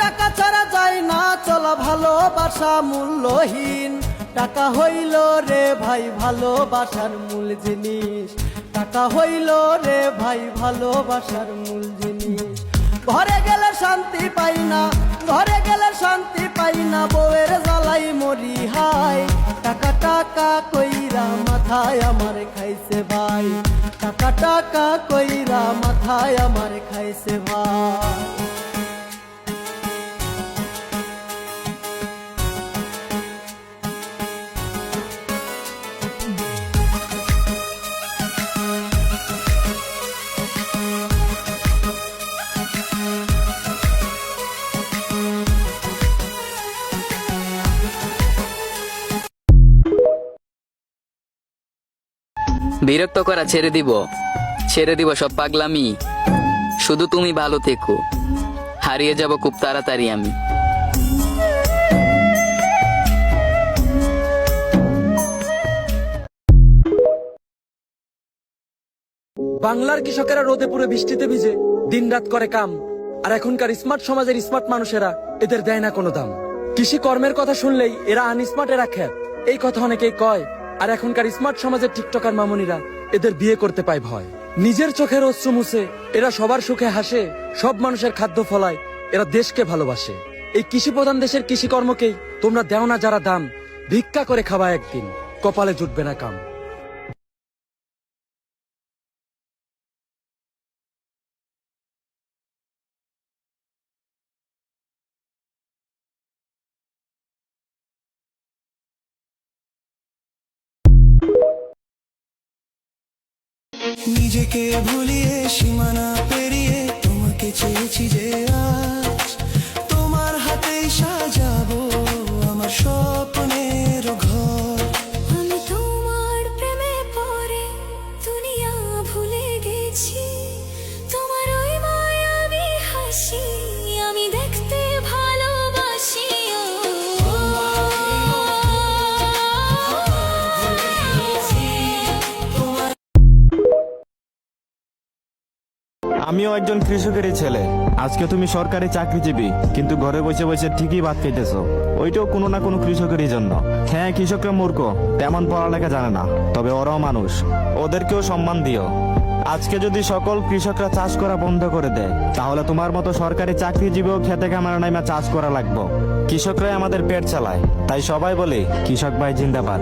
টাকা ছাড়া যায় না চলা, ভালোবাসা মূল্যহীন। টাকা হইল রে ভাই ভালোবাসার মূল জিনিস, টাকা হইল রে ভাই ভালোবাসার মূল জিনিস। ঘরে গেলে শান্তি পাই না, ঘরে গেলে শান্তি পাই না, বউয়ের জ্বালাই মরি হাই। টাকা টাকা কইরা মাথায় আমার খাইছে ভাই, টাকা টাকা কইরা মাথায় আমার খাইছে ভাই। বিরক্ত করা ছেড়ে দিব সব পাগলামি। শুধু তুমি ভালো থেকো, হারিয়ে যাব খুব তাড়াতাড়ি আমি। বাংলার কৃষকেরা রোদে পুরো বৃষ্টিতে ভিজে দিনরাত করে কাম, আর এখনকার স্মার্ট সমাজের স্মার্ট মানুষেরা এদের দেয় না কোনো দাম। কৃষি কর্মের কথা শুনলেই এরা আনস্মার্ট, এরা খ্যাত, এই কথা অনেকেই কয়। আর এখনকার স্মার্ট সমাজের টিকটকার মামুনিরা এদের বিয়ে করতে পায় ভয়। নিজের চোখের অশ্রু মুছে এরা সবার সুখে হাসে, সব মানুষের খাদ্য ফলায়, এরা দেশকে ভালোবাসে। এই কৃষি প্রধান দেশের কৃষিকর্মকেই তোমরা দেও না যারা দাম, ভিক্ষা করে খাওয়া একদিন, কপালে জুটবে না কাম। নিজেকে ভুলিয়ে সীমানা পেরিয়ে তোমাকে চেয়েছি যে আজ তোমার হাতেই সাজাবো আমার স্বপ্নের ঘর। আমি তোমার প্রেমে পড়ে দুনিয়া ভুলে গেছি, তোমার ওই মায়াবী হাসি আমি দেখতে ভালোবাসি। আমিও একজন কৃষকেরই ছেলে। আজকে তুমি সরকারি চাকরিজীবী, কিন্তু ঘরে বসে বসে ঠিকই ভাত খাইতেছো, ওইটাও কোনো না কোনো কৃষকেরই জন্য। হ্যাঁ, কৃষকরা মূর্খ, তেমন পড়ালেখা জানে না, তবে ওরাও মানুষ, ওদেরকেও সম্মান দিও। আজকে যদি সকল কৃষকরা চাষ করা বন্ধ করে দেয়, তাহলে তোমার মতো সরকারি চাকরিজীবীও খেতে কামার নাইমা চাষ করা লাগবে। কৃষকরাই আমাদের পেট চালায়, তাই সবাই বলে কৃষক ভাই জিন্দাবাদ।